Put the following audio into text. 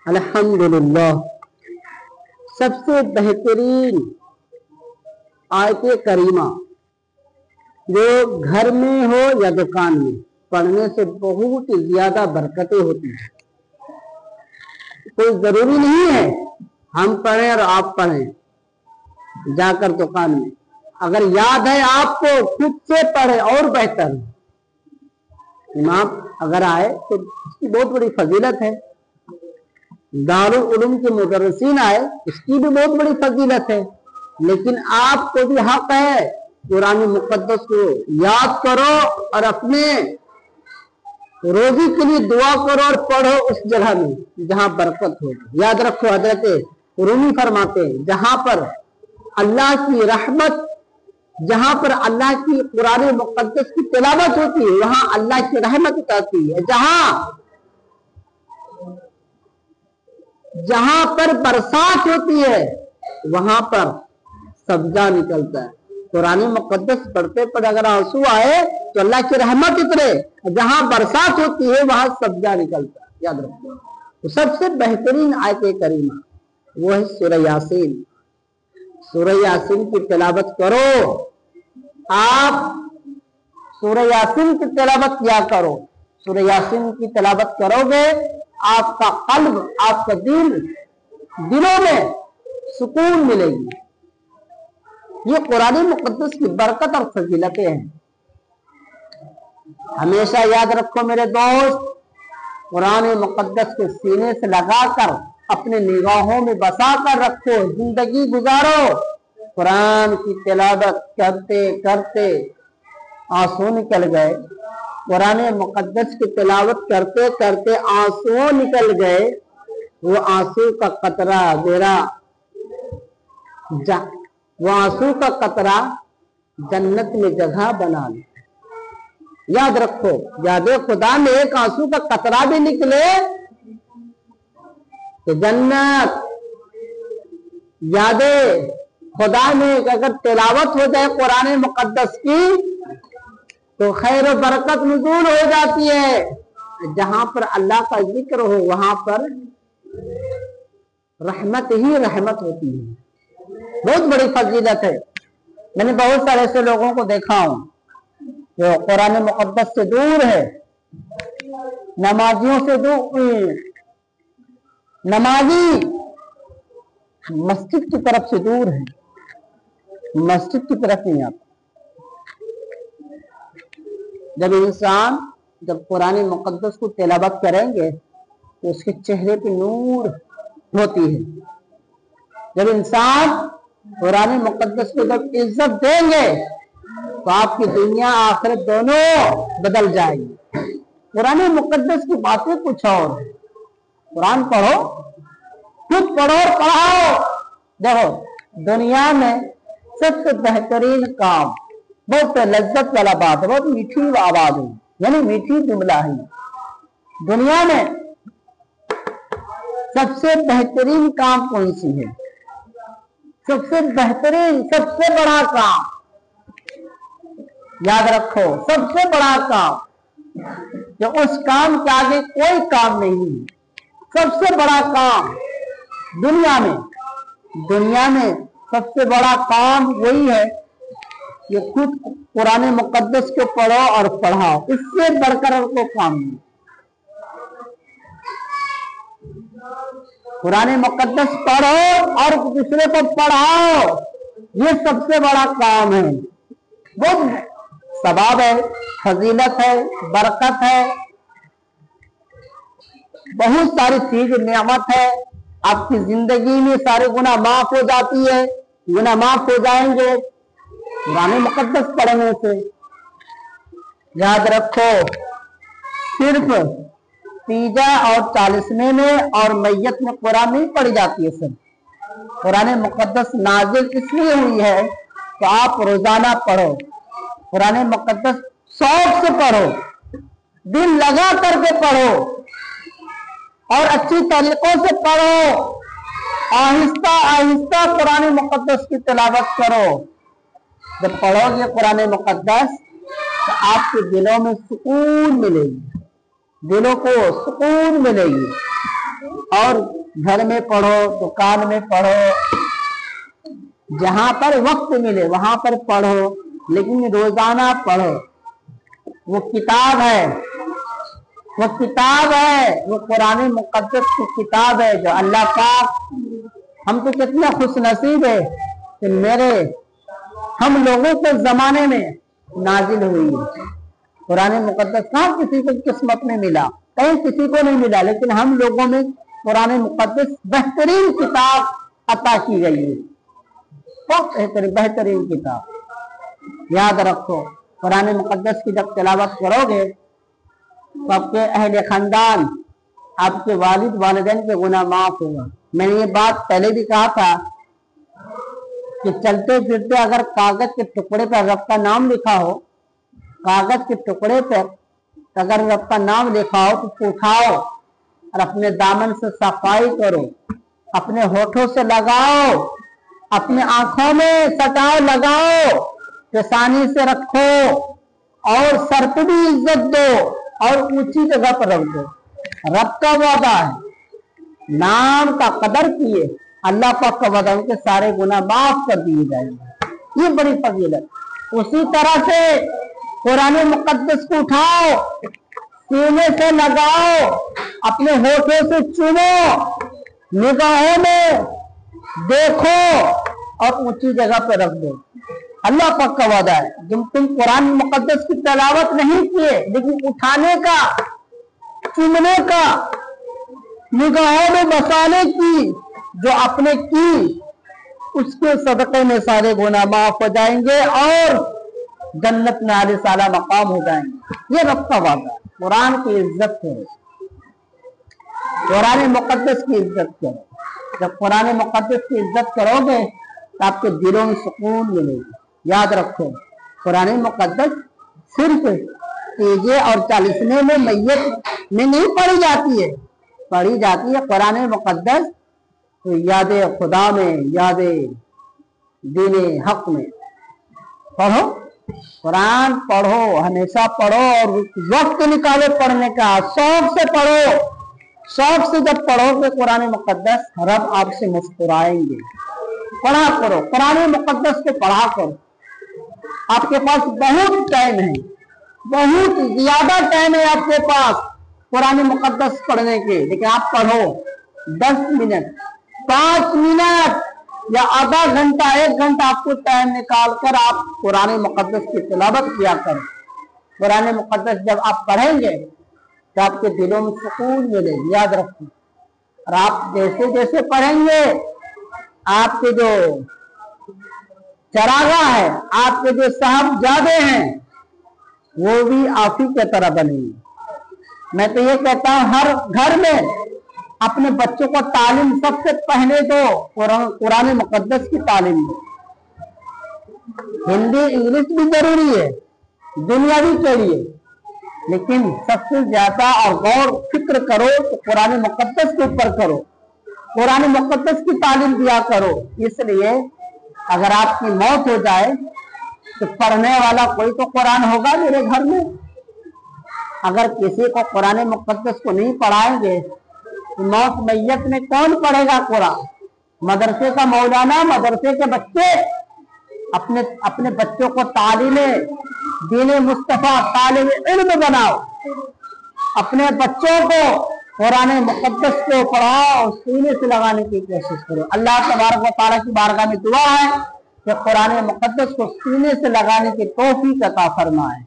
الحمدللہ سب سے بہترین آیت کریمہ جو گھر میں ہو یا دکان میں پڑھنے سے بہت زیادہ برکتیں ہوتی ہیں۔ کوئی ضروری نہیں ہے ہم پڑھیں اور آپ پڑھیں جا کر دکان میں، اگر یاد ہے آپ کو خود سے پڑھیں اور بہتر ہے۔ امام اگر آئے تو اس کی بہت بڑی فضیلت ہے، دارالعلوم کے مدرسین آئے اس کی بھی بہت بڑی فضیلت ہے، لیکن آپ کو بھی حق ہے قرآن مقدس کو یاد کرو اور اپنے روزی کے لیے دعا کرو اور پڑھو اس جگہ میں جہاں برکت ہو۔ یاد رکھو حضرت رومی فرماتے ہیں جہاں پر اللہ کی رحمت، جہاں پر اللہ کی قرآن مقدس کی تلاوت ہوتی ہے وہاں اللہ کی رحمت اترتی ہے، جہاں پر برسات ہوتی ہے وہاں پر سبزہ نکلتا ہے۔ قرآن مقدس پڑھتے پڑھتے اگر آنسو آئے تو اللہ کی رحمت اترے، جہاں برسات ہوتی ہے وہاں سبزہ نکلتا ہے۔ یاد رکھو تو سب سے بہترین آیت کریمہ وہ ہے سورہ یاسین۔ سورہ یاسین کی تلاوت کرو، آپ سورہ یاسین کی تلاوت کیا کرو۔ سورہ یاسین کی تلاوت کرو گے آپ کا قلب، آپ کا دلوں میں سکون ملے گی۔ یہ قرآن مقدس کی برکت اور فضیلتیں ہیں۔ ہمیشہ یاد رکھو میرے دوست، قرآن مقدس کے سینے سے لگا کر اپنے نگاہوں میں بسا کر رکھو، زندگی گزارو۔ قرآن کی تلاوت کرتے کرتے آنسو نکل گئے، قرآن مقدس کی تلاوت کرتے کرتے آنسو نکل گئے، وہ آنسو کا قطرہ وہ آنسو کا قطرہ جنت میں جگہ بنا لے۔ یاد رکھو یاد خدا میں ایک آنسو کا قطرہ بھی نکلے تو جنت، یاد خدا میں اگر تلاوت ہو جائے قرآن مقدس کی تو خیر و برکت نزول ہو جاتی ہے۔ جہاں پر اللہ کا ذکر ہو وہاں پر رحمت ہی رحمت ہوتی ہے، بہت بڑی فضیلت ہے۔ میں نے بہت سارے ایسے لوگوں کو دیکھا ہوں جو قرآن مقدس سے دور ہے، نمازیوں سے دور، نمازی مسجد کی طرف سے دور ہے، مسجد کی طرف نہیں آتا۔ جب قرآن مقدس کو تلاوت کریں گے تو اس کے چہرے پہ نور ہوتی ہے۔ جب انسان قرآن مقدس کو جب عزت دیں گے تو آپ کی دنیا آخرت دونوں بدل جائے گی۔ قرآن مقدس کی باتیں کچھ اور ہیں۔ قرآن پڑھو، خود پڑھو اور پڑھاؤ۔ دیکھو دنیا میں سب سے بہترین کام، بہت لذت والا بات ہے، بہت میٹھی آواز ہے، یعنی میٹھی جملہ ہے۔ دنیا میں سب سے بہترین کام کون سی ہے؟ سب سے بہترین، سب سے بڑا کام، یاد رکھو سب سے بڑا کام، جو اس کام کے آگے کوئی کام نہیں ہے، سب سے بڑا کام دنیا میں سب سے بڑا کام وہی ہے کہ خود قرآن مقدس کو پڑھو اور پڑھاؤ، اس سے بڑھ کر اور کوئی کام نہیں۔ قرآن مقدس پڑھو اور دوسرے کو پڑھاؤ، یہ سب سے بڑا کام ہے، بہت ثواب ہے، فضیلت ہے، برکت ہے، بہت ساری چیز نعمت ہے۔ آپ کی زندگی میں سارے گناہ معاف ہو جاتی ہے، گناہ معاف ہو جائیں گے قرآن مقدس پڑھنے سے۔ یاد رکھو صرف تیجا اور 40ویں میں اور میت میں قرآن نہیں پڑھی جاتی ہے، سب قرآن مقدس نازل اس لیے ہوئی ہے کہ آپ روزانہ پڑھو قرآن مقدس، شوق سے پڑھو، دل لگا کر کے پڑھو اور اچھی طریقوں سے پڑھو، آہستہ آہستہ قرآن مقدس کی تلاوت کرو۔ جب پڑھو گے قرآن مقدس تو آپ کے دلوں میں سکون ملے گی، دلوں کو سکون ملے گی اور घर में पढ़ो, दुकान में पढ़ो, जहां पर वक्त मिले वहां पर पढ़ो, लेकिन रोजाना पढ़ो। वो किताब है, वो किताब है, वो कुरान मुकद्दस की किताब है जो अल्लाह पाक, हम तो कितने खुश नसीब है कि हम लोगों के जमाने में नाजिल हुई है। कुरान मुकद्दस कहाँ किसी को किस्मत में मिला, कहीं किसी को नहीं मिला, लेकिन हम लोगों में कुरान मुकद्दस बेहतरीन किताब अता की गई है, बहुत बेहतरीन किताब। याद रखो, कुरान मुकद्दस की जब तिलावत करोगे तो आपके अहले खानदान, आपके वालिद वालिदैन के गुनाह माफ होगा। मैंने ये बात पहले भी कहा था कि चलते फिरते अगर कागज के टुकड़े पर रब का नाम लिखा हो, कागज के टुकड़े पर अगर रब का नाम लिखा हो तो उठाओ और अपने दामन से सफाई करो, अपने होठों से लगाओ, अपने आंखों में सटाओ, लगाओ, पेशानी से रखो और सर पे भी इज्जत दो और ऊंची जगह पर रख दो। रब का वादा है, नाम का कदर किए, अल्लाह पाक का वादा, उनके सारे गुनाह माफ कर दिए जाएंगे। ये बड़ी फजीलत। उसी तरह से कुरान मुकद्दस को उठाओ, सीने से लगाओ, अपने होठों से चुनो, निगाहों में देखो और ऊंची जगह पर रख दो। अल्लाह पाक का वादा है, जब तुम कुरान मुकद्दस की तिलावत नहीं किए, लेकिन उठाने का, चुमने का, निगाहों में बसाने की जो आपने की, उसके सदक़े में सारे गुनाह माफ हो जाएंगे और जन्नत में आले साला मकाम हो जाएंगे। ये रब का वादा है। कुरान की इज्जत करो, कुरान मुकद्दस की इज्जत करो। जब कुरान मुकद्दस की इज्जत करोगे तो आपके दिलों में सुकून मिलेगी। याद रखो, कुरान मुकद्दस सिर्फ तीजे और चालीसवें में मैयत में नहीं पढ़ी जाती है, पढ़ी जाती है कुरान मुकद्दस तो याद खुदा में, याद दीन हक में। पढ़ो, कुरान पढ़ो, हमेशा पढ़ो और वक्त निकालो पढ़ने का, शौक से पढ़ो। शौक से जब पढ़ोगे कुरान मुकद्दस, रब आपसे मुस्कुराएंगे। पढ़ा करो, कुरान मुकद्दस को पढ़ा करो। आपके पास बहुत टाइम है, बहुत ज्यादा टाइम है आपके पास कुरान मुकद्दस पढ़ने के, लेकिन आप पढ़ो 10 मिनट, 5 मिनट या आधा घंटा, 1 घंटा आपको टाइम निकाल कर आप कुरान मुकद्दस की तिलावत किया करो। कुरान मुकद्दस जब आप पढ़ेंगे तो आपके दिलों में सुकून मिलेगी। याद रखो, और आप जैसे जैसे पढ़ेंगे, आपके जो चरागा है, आपके जो साहबजादे हैं, वो भी आप ही की तरह बनेंगे। मैं तो ये कहता हूं, हर घर में अपने बच्चों को तालीम सबसे पहले दो, कुरान मुकद्दस की तालीम दो। हिंदी इंग्लिश भी जरूरी है, दुनिया भी चाहिए, लेकिन सबसे ज्यादा और गौर फिक्र करो तो कुरान मुकद्दस के ऊपर करो, कुरान मुकद्दस की तालीम दिया करो। इसलिए अगर आपकी मौत हो जाए तो पढ़ने वाला कोई तो कुरान होगा मेरे घर में। अगर किसी को कुरान मुकद्दस को नहीं पढ़ाएंगे तो मौत मैयत में कौन पढ़ेगा कुरान? मदरसे का मौलाना, मदरसे के बच्चे अपने अपने बच्चों को तालीम दीन मुस्तफा, तालीम इल्म बनाओ। अपने बच्चों को कुरान मुकद्दस को पढ़ाओ और सीने से लगाने की कोशिश करो। अल्लाह तबारक व तआला की बारगाह में दुआ है कि कुरान मुकद्दस को सीने से लगाने की तौफीक अता फरमाए।